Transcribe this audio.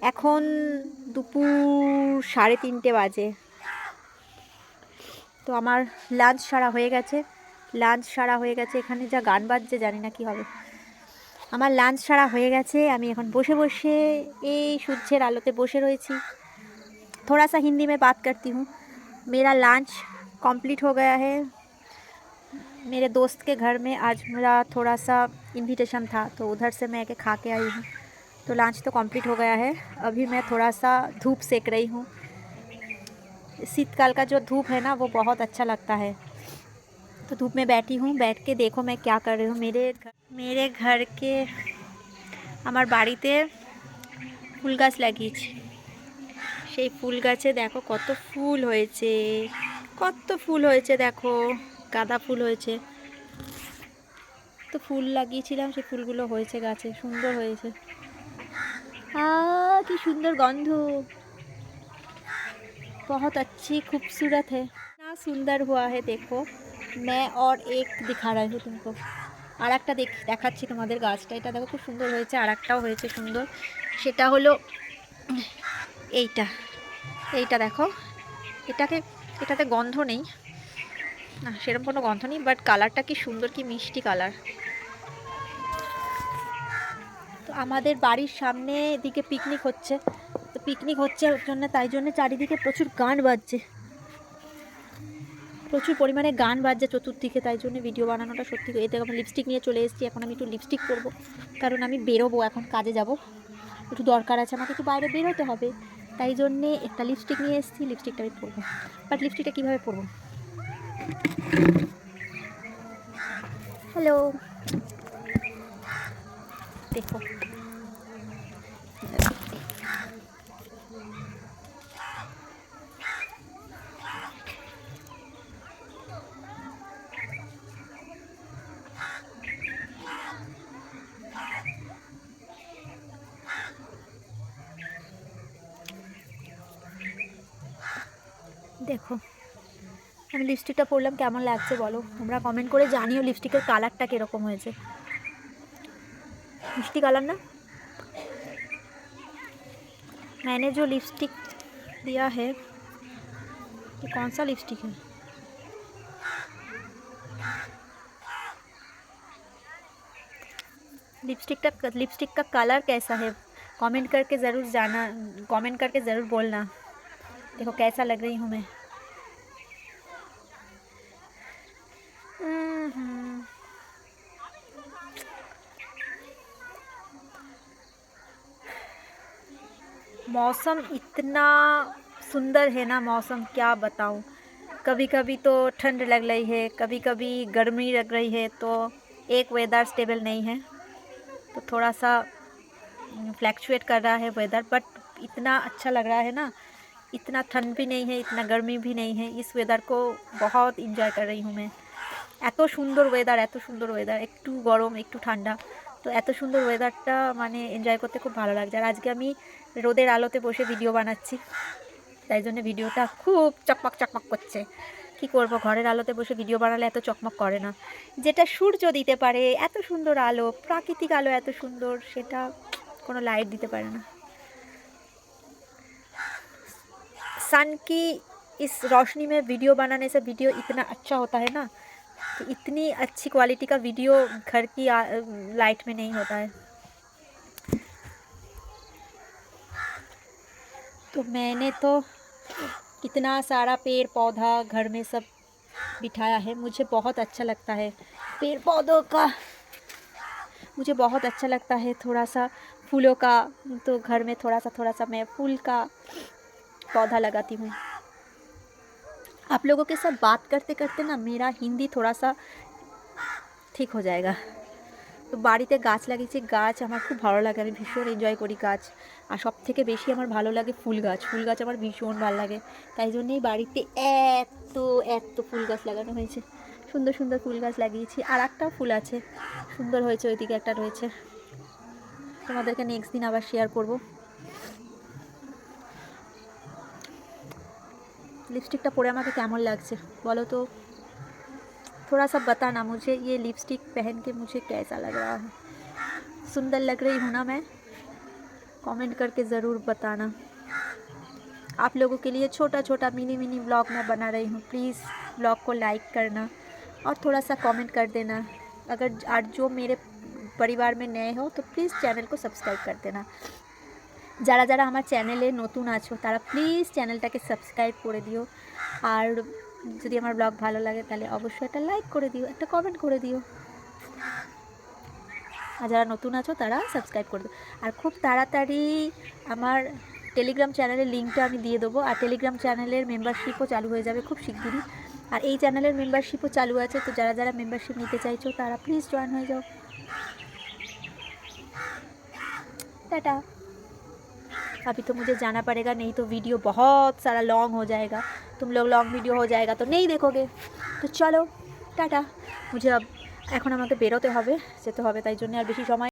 এখন দুপুর 3:30 বাজে। তো আমার লাঞ্চ সারা হয়ে গেছে। এখানে যা গান বাজছে জানি না কি হবে। আমার লাঞ্চ সারা হয়ে গেছে। আমি এখন বসে বসে এই সূর্যের আলোতে বসে রয়েছি। थोड़ा सा हिंदी में बात करती हूँ। मेरा लंच कंप्लीट हो गया है। मेरे दोस्त के घर में आज मेरा थोड़ा सा इनविटेशन था, तो उधर से मैं आके खा के आई हूँ। तो लंच तो कंप्लीट हो गया है। अभी मैं थोड़ा सा धूप सेक रही हूँ। शीतकाल का जो धूप है ना, वो बहुत अच्छा लगता है। तो धूप में बैठी हूँ। बैठ के देखो मैं क्या कर रही हूँ। मेरे घर के আমার বাড়িতে ফুল গাছ লাগিয়েছি। সেই ফুল গাছে দেখো কত ফুল হয়েছে, দেখো গাঁদা ফুল হয়েছে। তো ফুল লাগিয়েছিলাম, সেই ফুলগুলো হয়েছে গাছে, সুন্দর হয়েছে। কি সুন্দর गंध, बहुत अच्छी खूबसूरत है। ना सुंदर हुआ है देखो। मैं और एक दिखा रही हूँ तुमको। আর একটা দেখাচ্ছি তোমাদের গাছটা। এটা দেখো খুব সুন্দর হয়েছে। আর একটাও হয়েছে সুন্দর, সেটা হলো এইটা দেখো। এটাতে গন্ধ নেই না, সেরকম কোনো গন্ধ নেই, বাট কালারটা কি সুন্দর, কি মিষ্টি কালার। তো আমাদের বাড়ির সামনে এদিকে পিকনিক হচ্ছে। তো পিকনিক হচ্ছে ওর জন্য, তাই জন্য চারিদিকে প্রচুর গান বাজছে, প্রচুর পরিমাণে গান বাজছে চতুর্দিকে। তাই জন্য ভিডিও বানানোটা সত্যি। এতে আমি লিপস্টিক নিয়ে চলে এসেছি। এখন আমি একটু লিপস্টিক পরবো, কারণ আমি বেরোবো, এখন কাজে যাব, একটু দরকার আছে, আমাকে একটু বাইরে বেরোতে হবে। তাই জন্যে একটা লিপস্টিক নিয়ে এসেছি। লিপস্টিকটা আমি পরবো, বাট লিপস্টিকটা কীভাবে পরবো? হ্যালো, দেখো দেখো আমি লিপস্টিকটা পরলাম, কেমন লাগছে বলো তোমরা কমেন্ট করে জানিও। লিপস্টিকের কালারটা কীরকম হয়েছে, मिष्टी कलर ना। मैंने जो लिपस्टिक दिया है, ये कौन सा लिपस्टिक है? लिपस्टिक का कलर कैसा है? कमेंट करके ज़रूर बोलना। देखो कैसा लग रही हूँ मैं। मौसम इतना सुंदर है ना, मौसम क्या बताऊँ। कभी कभी तो ठंड लग रही है, कभी कभी गर्मी लग रही है। तो एक वेदर स्टेबल नहीं है, तो थोड़ा सा फ्लैक्चुएट कर रहा है वेदर। बट इतना अच्छा लग रहा है ना, इतना ठंड भी नहीं है, इतना गर्मी भी नहीं है। इस वेदर को बहुत एंजॉय कर रही हूँ मैं। এত সুন্দর ওয়েদার, একটু গরম একটু ঠান্ডা, তো এত সুন্দর ওয়েদারটা মানে এনজয় করতে খুব ভালো লাগছে। আর আজকে আমি রোদের আলোতে বসে ভিডিও বানাচ্ছি, তাই জন্য ভিডিওটা খুব চকমক করছে। কি করব, ঘরের আলোতে বসে ভিডিও বানালে এত চকমক করে না। যেটা সূর্য দিতে পারে এত সুন্দর আলো, প্রাকৃতিক আলো এত সুন্দর, সেটা কোনো লাইট দিতে পারে না। सन की इस रोशनी में वीडियो बनाने से वीडियो इतना अच्छा होता है ना, तो इतनी अच्छी क्वालिटी का वीडियो घर की लाइट में नहीं होता है। तो मैंने तो इतना सारा पेड़ पौधा घर में सब बिठाया है। मुझे बहुत अच्छा लगता है पेड़ पौधों का, मुझे बहुत अच्छा लगता है थोड़ा सा फूलों का। तो घर में थोड़ा सा मैं फूल का पौधा लगाती हूँ। आप लोगों के साथ बात करते करते ना मेरा हिंदी थोड़ा सा ঠিক हो जाएगा। তো বাড়িতে গাছ লাগিয়েছি, গাছ আমার খুব ভালো লাগে, আমি ভীষণ এনজয় করি গাছ। আর সবথেকে বেশি আমার ভালো লাগে ফুল গাছ আমার ভীষণ ভালো লাগে। তাই জন্যই বাড়িতে এত ফুল গাছ লাগানো হয়েছে, সুন্দর সুন্দর ফুল গাছ লাগিয়েছি। আর একটাও ফুল আছে, সুন্দর হয়েছে, ওইদিকে একটা রয়েছে, তোমাদেরকে নেক্সট দিন আবার শেয়ার করব। लिपस्टिकটা পরে আমাকে কেমন লাগছে বলো তো, थोड़ा सा बताना मुझे। ये लिपस्टिक पहन के मुझे कैसा लग रहा है? सुंदर लग रही हूँ ना मैं? कमेंट करके ज़रूर बताना। आप लोगों के लिए छोटा छोटा मिनी ब्लॉग मैं बना रही हूँ। प्लीज़ ब्लॉग को लाइक करना और थोड़ा सा कमेंट कर देना। अगर आज जो मेरे परिवार में नए हो तो प्लीज़ चैनल को सब्सक्राइब कर देना। যারা যারা আমার চ্যানেলে নতুন আছো তারা প্লিজ চ্যানেলটাকে সাবস্ক্রাইব করে দিও। আর যদি আমার ব্লগ ভালো লাগে তাহলে অবশ্যই একটা লাইক করে দিও, একটা কমেন্ট করে দিও। আর যারা নতুন আছো তারা সাবস্ক্রাইব করে দিও। আর খুব তাড়াতাড়ি আমার টেলিগ্রাম চ্যানেলের লিঙ্কটা আমি দিয়ে দেবো। আর টেলিগ্রাম চ্যানেলের মেম্বারশিপও চালু হয়ে যাবে খুব শিগগিরই। আর এই চ্যানেলের মেম্বারশিপও চালু আছে, তো যারা যারা মেম্বারশিপ নিতে চাইছো তারা प्लीज़ জয়েন হয়ে যাও। टाटा। अभी तो मुझे जाना पड़ेगा, नहीं तो वीडियो बहुत सारा लॉन्ग हो जाएगा। तुम लोग लॉन्ग वीडियो हो जाएगा तो नहीं देखोगे। तो चलो टाटा। मुझे अब এখন আমাকে বেরোতে হবে, যেতে হবে, তাই জন্য আর বেশি সময়